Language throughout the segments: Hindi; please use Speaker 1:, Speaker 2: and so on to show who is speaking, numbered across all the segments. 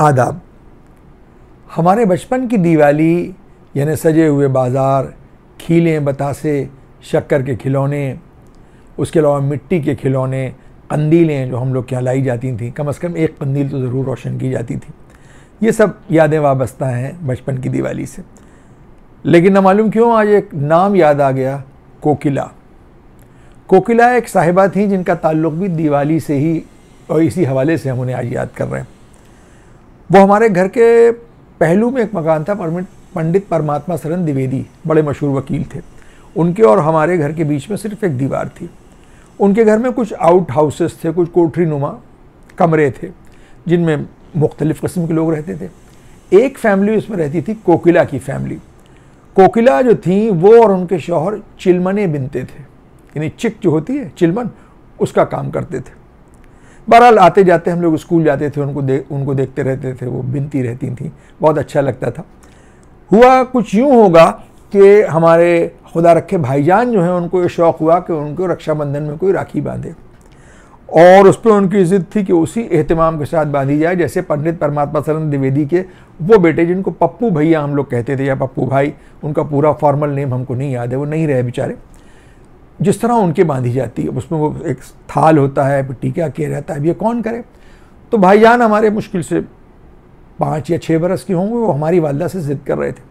Speaker 1: आदाब। हमारे बचपन की दिवाली यानी सजे हुए बाज़ार, खीलें बतासे, शक्कर के खिलौने, उसके अलावा मिट्टी के खिलौने, कंदीलें जो हम लोग के यहाँ लाई जाती थी, कम से कम एक कंदील तो ज़रूर रोशन की जाती थी। ये सब यादें वाबस्ता हैं बचपन की दिवाली से। लेकिन न मालूम क्यों आज एक नाम याद आ गया, कोकिला। कोकिला एक साहिबा थी जिनका ताल्लुक़ भी दिवाली से ही और इसी हवाले से हम उन्हें आज याद कर रहे हैं। वो हमारे घर के पहलू में एक मकान था, पंडित परमात्मा शरण द्विवेदी, बड़े मशहूर वकील थे। उनके और हमारे घर के बीच में सिर्फ एक दीवार थी। उनके घर में कुछ आउट हाउसेस थे, कुछ कोठरी नुमा कमरे थे जिनमें मुख्तलिफ़ किस्म के लोग रहते थे। एक फैमिली उसमें रहती थी, कोकिला की फैमिली। कोकिला जो थी वो और उनके शौहर चिलमने बिनते थे, यानी चिक जो होती है चिलमन, उसका काम करते थे। बहरहाल आते जाते हम लोग स्कूल जाते थे, उनको देखते रहते थे, वो बिनती रहती थी, बहुत अच्छा लगता था। हुआ कुछ यूँ होगा कि हमारे खुदा रखे भाईजान जो हैं उनको ये शौक़ हुआ कि उनको रक्षाबंधन में कोई राखी बांधे, और उस पर उनकी ज़िद थी कि उसी एहतमाम के साथ बांधी जाए जैसे पंडित परमात्मा शरण द्विवेदी के वो बेटे जिनको पप्पू भैया हम लोग कहते थे या पप्पू भाई, उनका पूरा फॉर्मल नेम हमको नहीं याद है, वो नहीं रहे बेचारे, जिस तरह उनके बांधी जाती है। उसमें वो एक थाल होता है, टीका किया रहता है, अब ये कौन करे। तो भाईजान हमारे मुश्किल से 5 या 6 बरस के होंगे, वो हमारी वालदा से ज़िद कर रहे थे।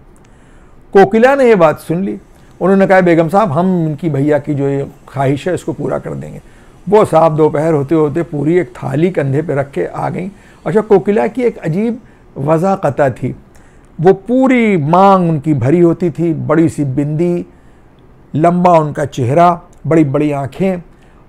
Speaker 1: कोकिला ने ये बात सुन ली, उन्होंने कहा बेगम साहब हम इनकी भैया की जो ये ख्वाहिश है इसको पूरा कर देंगे। वो साहब दोपहर होते होते पूरी एक थाली कंधे पे रख के आ गई। अच्छा, कोकिला की एक अजीब वज़ाक़ता थी, वो पूरी मांग उनकी भरी होती थी, बड़ी सी बिंदी, लंबा उनका चेहरा, बड़ी बड़ी आँखें,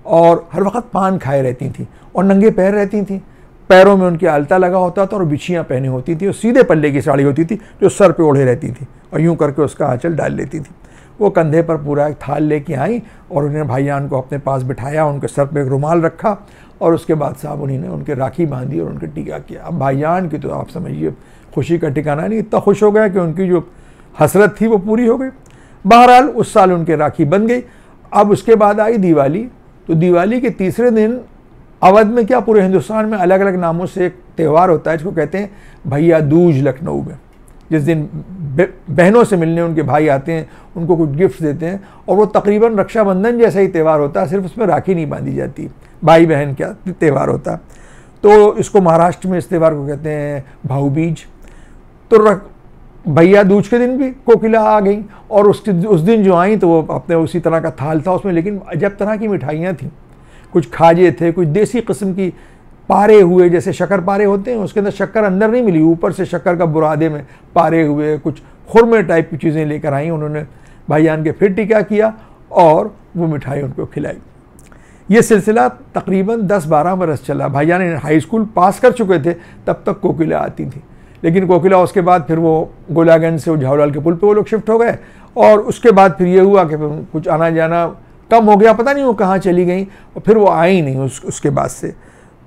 Speaker 1: और हर वक्त पान खाए रहती थी और नंगे पैर रहती थी। पैरों में उनके आलता लगा होता था और बिछियाँ पहनी होती थी, और सीधे पल्ले की साड़ी होती थी जो सर पे ओढ़े रहती थी और यूँ करके उसका आंचल डाल लेती थी। वो कंधे पर पूरा एक थाल लेके आई और उन्होंने भाईजान को अपने पास बिठाया, उनके सर पे एक रुमाल रखा और उसके बाद साहब उन्होंने उनके राखी बांधी और उनके टीका किया। अब भाईजान की तो आप समझिए खुशी का ठिकाना नहीं, इतना खुश हो गया कि उनकी जो हसरत थी वो पूरी हो गई। बहरहाल उस साल उनके राखी बन गई। अब उसके बाद आई दिवाली, तो दिवाली के तीसरे दिन अवध में क्या पूरे हिंदुस्तान में अलग अलग नामों से एक त्यौहार होता है जिसको कहते हैं भैया दूज लखनऊ में, जिस दिन बहनों से मिलने उनके भाई आते हैं, उनको कुछ गिफ्ट देते हैं, और वो तकरीबन रक्षाबंधन जैसा ही त्यौहार होता है, सिर्फ उसमें राखी नहीं बांधी जाती, भाई बहन क्या त्यौहार होता है। तो इसको महाराष्ट्र में इस त्यौहार को कहते हैं भाऊ बीज। तो भैया दूज के दिन भी कोकिला आ गई, और उस दिन जो आई तो वो अपने उसी तरह का थाल था उसमें, लेकिन अजब तरह की मिठाइयाँ थीं, कुछ खाजे थे, कुछ देसी किस्म की पारे हुए, जैसे शक्कर पारे होते हैं, उसके अंदर शक्कर अंदर नहीं मिली, ऊपर से शक्कर का बुरादे में पारे हुए, कुछ खुरमे टाइप की चीज़ें लेकर आई। उन्होंने भाईजान के फिर टीका किया और वो मिठाई उनको खिलाई। ये सिलसिला तकरीबन 10-12 बरस चला। भाईजान हाई स्कूल पास कर चुके थे तब तक कोकिला आती थी, लेकिन कोकिला उसके बाद फिर वो गोलागंज से झावलाल के पुल पे वो लोग शिफ्ट हो गए, और उसके बाद फिर ये हुआ कि कुछ आना जाना कम हो गया, पता नहीं वो कहाँ चली गई, और फिर वो आई नहीं उसके बाद से।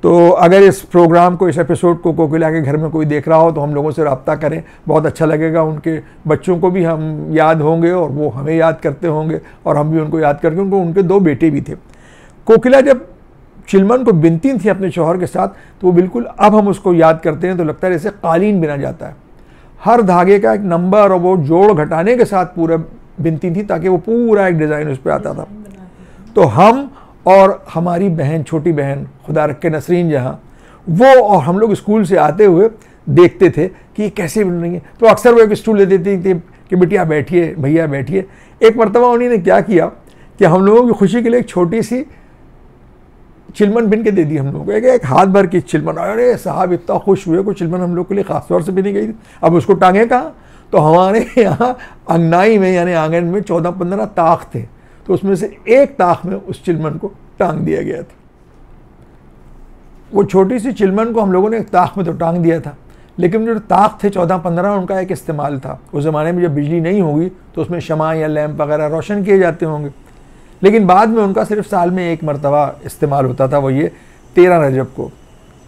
Speaker 1: तो अगर इस प्रोग्राम को, इस एपिसोड को कोकिला के घर में कोई देख रहा हो तो हम लोगों से रब्ता करें, बहुत अच्छा लगेगा। उनके बच्चों को भी हम याद होंगे और वो हमें याद करते होंगे और हम भी उनको याद करके। उनके 2 बेटे भी थे। कोकिला जब चिलमन को बिनती थी अपने शौहर के साथ, तो वो बिल्कुल, अब हम उसको याद करते हैं तो लगता है जैसे कालीन बिना जाता है। हर धागे का एक नंबर और वो जोड़ घटाने के साथ पूरा बिनती थी ताकि वो पूरा एक डिज़ाइन उस पर आता था। तो हम और हमारी बहन, छोटी बहन खुदा रखे नसरीन जहाँ, वो और हम लोग स्कूल से आते हुए देखते थे कि ये कैसे बन रही है। तो अक्सर वो एक स्टूल ले देती थी कि बिटिया बैठिए, भैया बैठिए। एक मरतबा उन्होंने क्या किया कि हम लोगों की खुशी के लिए एक छोटी सी चिलमन बिन के दे दी हम लोगों को, एक हाथ भर की चिलमन। अरे साहब इतना खुश हुए, कोई चिलमन हम लोग के लिए ख़ास तौर से बिनी गई थी। अब उसको टांगे कहाँ, तो हमारे यहाँ अंगनाई में यानी आंगन में 14-15 ताख थे, तो उसमें से एक ताख में उस चिलमन को टांग दिया गया था। वो छोटी सी चिलमन को हम लोगों ने एक ताख में तो टांग दिया था, लेकिन जो ताख थे 14-15 उनका एक इस्तेमाल था। उस ज़माने में जब बिजली नहीं होगी तो उसमें शमा या लैंप वगैरह रोशन किए जाते होंगे, लेकिन बाद में उनका सिर्फ साल में एक मरतबा इस्तेमाल होता था। वो ये 13 रजब को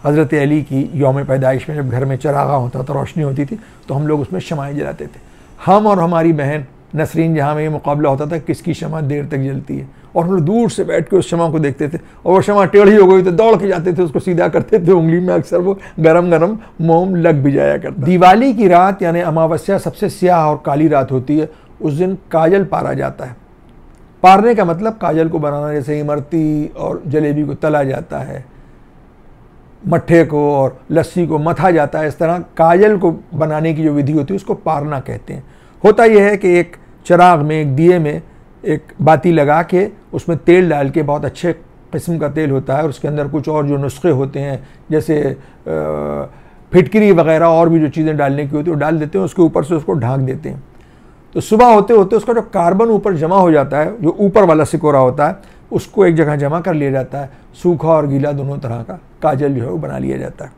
Speaker 1: हज़रत अली की यौम पैदाइश में जब घर में चरागा होता था, रोशनी होती थी, तो हम लोग उसमें शमाएँ जलाते थे। हम और हमारी बहन नसरीन जहाँ में ये मुकाबला होता था किसकी शमा देर तक जलती है, और हम लोग दूर से बैठ के उस शमा को देखते थे, और वो शमा टेढ़ी हो गई तो दौड़ के जाते थे, उसको सीधा करते थे, उंगली में अक्सर वो गरम गरम मोम लग भी जाया करता। दिवाली की रात यानी अमावस्या सबसे स्याह और काली रात होती है। उस दिन काजल पारा जाता है। पारने का मतलब काजल को बनाना, जैसे इमरती और जलेबी को तला जाता है, मट्ठे को और लस्सी को मथा जाता है, इस तरह काजल को बनाने की जो विधि होती है उसको पारना कहते हैं। होता यह है कि एक चिराग में, एक दिए में एक बाती लगा के उसमें तेल डाल के, बहुत अच्छे किस्म का तेल होता है, और उसके अंदर कुछ और जो नुस्खे होते हैं जैसे फिटकरी वगैरह और भी जो चीज़ें डालने की होती है वो डाल देते हैं, उसके ऊपर से उसको ढाँक देते हैं। तो सुबह होते होते उसका जो कार्बन ऊपर जमा हो जाता है, जो ऊपर वाला सिकोरा होता है, उसको एक जगह जमा कर लिया जाता है। सूखा और गीला दोनों तरह का काजल जो है वो बना लिया जाता है।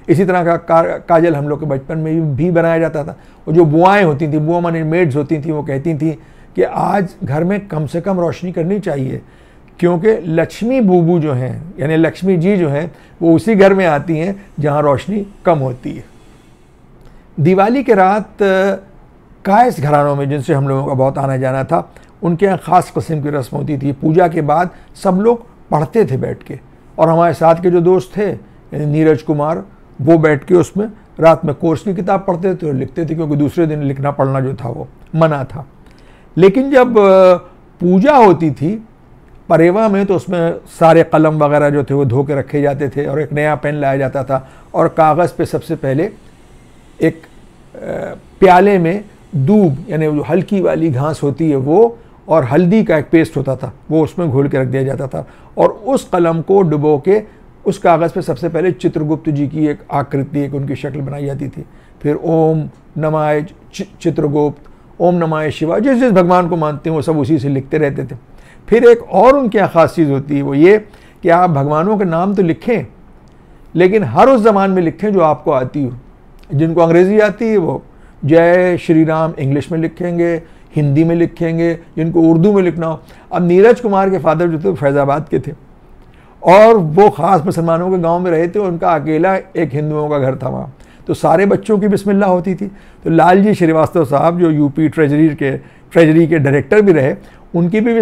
Speaker 1: इसी तरह का काजल हम लोग के बचपन में भी बनाया जाता था। और जो बुआएँ होती थी, बुआ माने मेड्स होती थी, वो कहती थी कि आज घर में कम से कम रोशनी करनी चाहिए, क्योंकि लक्ष्मी बूबू जो हैं यानी लक्ष्मी जी जो हैं वो उसी घर में आती हैं जहाँ रोशनी कम होती है। दिवाली के रात कायस घरानों में, जिनसे हम लोगों का बहुत आना जाना था, उनके यहाँ ख़ास किस्म की रस्म होती थी। पूजा के बाद सब लोग पढ़ते थे बैठ के, और हमारे साथ के जो दोस्त थे नीरज कुमार, वो बैठ के उसमें रात में कोर्स की किताब पढ़ते थे और लिखते थे, क्योंकि दूसरे दिन लिखना पढ़ना जो था वो मना था। लेकिन जब पूजा होती थी परेवा में, तो उसमें सारे कलम वगैरह जो थे वो धो के रखे जाते थे, और एक नया पेन लाया जाता था, और कागज़ पे सबसे पहले एक प्याले में दूब यानी जो हल्की वाली घास होती है वो, और हल्दी का एक पेस्ट होता था, वो उसमें घोल के रख दिया जाता था, और उस कलम को डुबो के उस कागज़ पे सबसे पहले चित्रगुप्त जी की एक आकृति, एक उनकी शक्ल बनाई जाती थी। फिर ओम नमाय चित्रगुप्त, ओम नमाय शिवा, जिस जिस भगवान को मानते हैं वो सब उसी से लिखते रहते थे। फिर एक और उनकी यहाँ ख़ास चीज़ होती है, वो ये कि आप भगवानों के नाम तो लिखें, लेकिन हर उस ज़बान में लिखें जो आपको आती हो। जिनको अंग्रेज़ी आती है वो जय श्री राम इंग्लिश में लिखेंगे, हिंदी में लिखेंगे, जिनको उर्दू में लिखना हो। अब नीरज कुमार के फादर जो थे फैज़ाबाद के थे, और वो ख़ास मुसलमानों के गांव में रहे थे, उनका अकेला एक हिंदुओं का घर था वहाँ, तो सारे बच्चों की बिस्मिल्लाह होती थी। तो लालजी श्रीवास्तव साहब जो यूपी ट्रेजरी के डायरेक्टर भी रहे, उनकी भी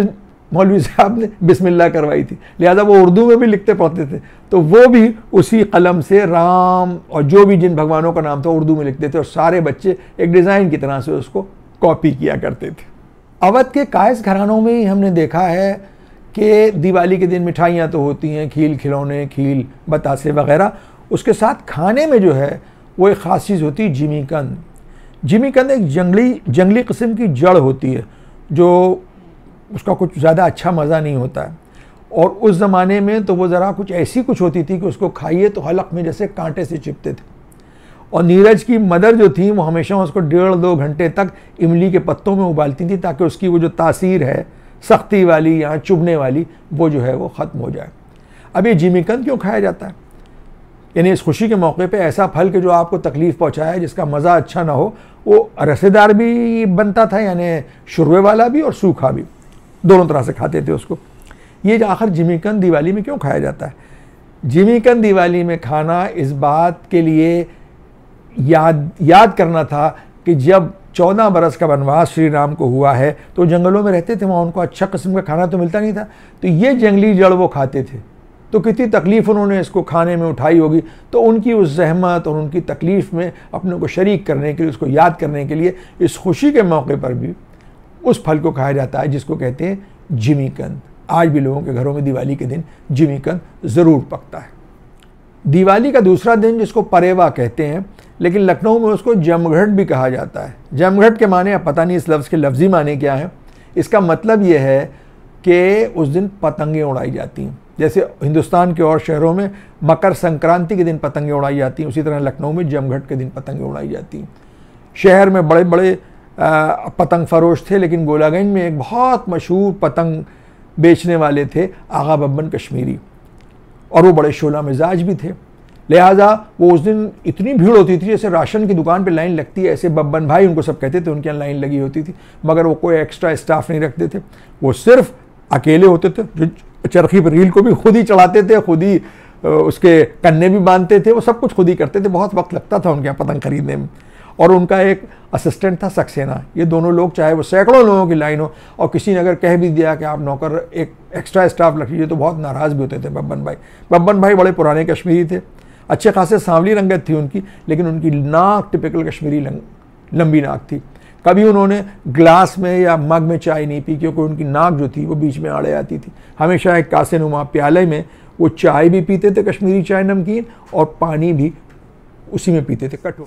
Speaker 1: मौलवी साहब ने बिस्मिल्लाह करवाई थी, लिहाजा वो उर्दू में भी लिखते पढ़ते थे। तो वो भी उसी कलम से राम और जो भी जिन भगवानों का नाम था उर्दू में लिखते थे, और सारे बच्चे एक डिज़ाइन की तरह से उसको कॉपी किया करते थे। अवध के कायस घरानों में ही हमने देखा है कि दिवाली के दिन मिठाइयाँ तो होती हैं, खील खिलौने, खील बतासे वगैरह, उसके साथ खाने में जो है वो एक ख़ास चीज़ होती है जिमीकंद। जिमीकंद एक जंगली किस्म की जड़ होती है, जो उसका कुछ ज़्यादा अच्छा मज़ा नहीं होता है, और उस ज़माने में तो वो ज़रा कुछ ऐसी कुछ होती थी कि उसको खाइए तो हलक में जैसे कांटे से चिपते थे। और नीरज की मदर जो थी वो हमेशा उसको 1.5-2 घंटे तक इमली के पत्तों में उबालती थी, ताकि उसकी वो जो तासीर है सख्ती वाली या चुभने वाली, वो जो है वो ख़त्म हो जाए। अब ये जिमीकंद क्यों खाया जाता है? यानी इस खुशी के मौके पे ऐसा फल कि जो आपको तकलीफ़ पहुंचाए, जिसका मज़ा अच्छा ना हो, वो रसेदार भी बनता था, यानी शुरवे वाला भी और सूखा भी, दोनों तरह से खाते थे उसको। ये जो आखिर जिमीकंद दिवाली में क्यों खाया जाता है? जिमीकंद दिवाली में खाना इस बात के लिए याद करना था कि जब 14 बरस का वनवास श्री राम को हुआ है तो जंगलों में रहते थे, वहाँ उनको अच्छा किस्म का खाना तो मिलता नहीं था, तो ये जंगली जड़ वो खाते थे। तो कितनी तकलीफ़ उन्होंने इसको खाने में उठाई होगी, तो उनकी उस जहमत और उनकी तकलीफ़ में अपने को शरीक करने के लिए, उसको याद करने के लिए इस खुशी के मौके पर भी उस फल को खाया जाता है जिसको कहते हैं जिमीकंद। आज भी लोगों के घरों में दिवाली के दिन जिमीकंद ज़रूर पकता है। दिवाली का दूसरा दिन जिसको परेवा कहते हैं, लेकिन लखनऊ में उसको जमघट भी कहा जाता है। जमघट के माने अब पता नहीं इस लफ्ज़ के लफ्ज़ी माने क्या है। इसका मतलब ये है कि उस दिन पतंगें उड़ाई जाती हैं। जैसे हिंदुस्तान के और शहरों में मकर संक्रांति के दिन पतंगें उड़ाई जाती हैं, उसी तरह लखनऊ में जमघट के दिन पतंगें उड़ाई जाती हैं। शहर में बड़े बड़े पतंग फरोश थे, लेकिन गोलागंज में एक बहुत मशहूर पतंग बेचने वाले थे आगा बब्बन कश्मीरी, और वो बड़े शोला मिजाज भी थे। लिहाजा वो उस दिन इतनी भीड़ होती थी, जैसे राशन की दुकान पे लाइन लगती है, ऐसे बब्बन भाई उनको सब कहते थे, उनके यहाँ लाइन लगी होती थी। मगर वो कोई एक्स्ट्रा स्टाफ नहीं रखते थे, वो सिर्फ अकेले होते थे, जो चरखी पर रील को भी खुद ही चढ़ाते थे, खुद ही उसके कन्ने भी बांधते थे, वो सब कुछ खुद ही करते थे। बहुत वक्त लगता था उनके यहाँ पतंग खरीदने में। और उनका एक असिस्टेंट था सक्सेना। ये दोनों लोग, चाहे वो सैकड़ों लोगों की लाइन हो और किसी ने अगर कह भी दिया कि आप नौकर एक एक्स्ट्रा स्टाफ रख लीजिए तो बहुत नाराज़ भी होते थे बब्बन भाई। बब्बन भाई बड़े पुराने कश्मीरी थे, अच्छे खासे सांवली रंगत थी उनकी, लेकिन उनकी नाक टिपिकल कश्मीरी लंबी नाक थी। कभी उन्होंने ग्लास में या मग में चाय नहीं पी, क्योंकि उनकी नाक जो थी वो बीच में आड़े आती थी। हमेशा एक कासे नुमा प्याले में वो चाय भी पीते थे, कश्मीरी चाय नमकीन, और पानी भी उसी में पीते थे कटोर।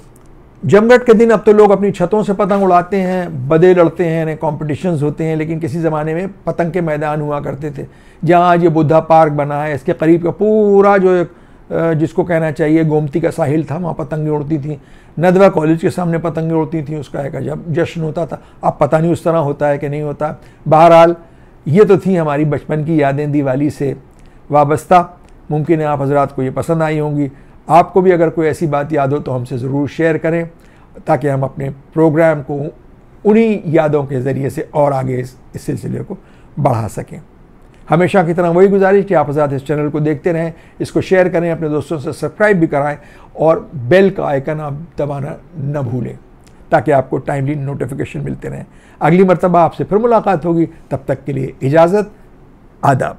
Speaker 1: जमघट के दिन अब तो लोग अपनी छतों से पतंग उड़ाते हैं, बदे लड़ते हैं, कॉम्पिटिशन्स होते हैं, लेकिन किसी ज़माने में पतंग के मैदान हुआ करते थे। जहाँ आज ये बुद्धा पार्क बना है, इसके करीब का पूरा जो एक जिसको कहना चाहिए गोमती का साहिल था, वहाँ पतंगें उड़ती थी। नदवा कॉलेज के सामने पतंगें उड़ती थी, उसका एक जब जश्न होता था। अब पता नहीं उस तरह होता है कि नहीं होता। बहरहाल ये तो थी हमारी बचपन की यादें दिवाली से वाबस्ता। मुमकिन है आप हजरात को ये पसंद आई होंगी। आपको भी अगर कोई ऐसी बात याद हो तो हमसे ज़रूर शेयर करें, ताकि हम अपने प्रोग्राम को उन्हीं यादों के ज़रिए से और आगे इस सिलसिले को बढ़ा सकें। हमेशा की तरह वही गुजारिश कि आप हज़रात इस चैनल को देखते रहें, इसको शेयर करें, अपने दोस्तों से सब्सक्राइब भी कराएं और बेल का आइकन आप दबाना न भूलें, ताकि आपको टाइमली नोटिफिकेशन मिलते रहें। अगली मरतबा आपसे फिर मुलाकात होगी, तब तक के लिए इजाज़त, आदाब।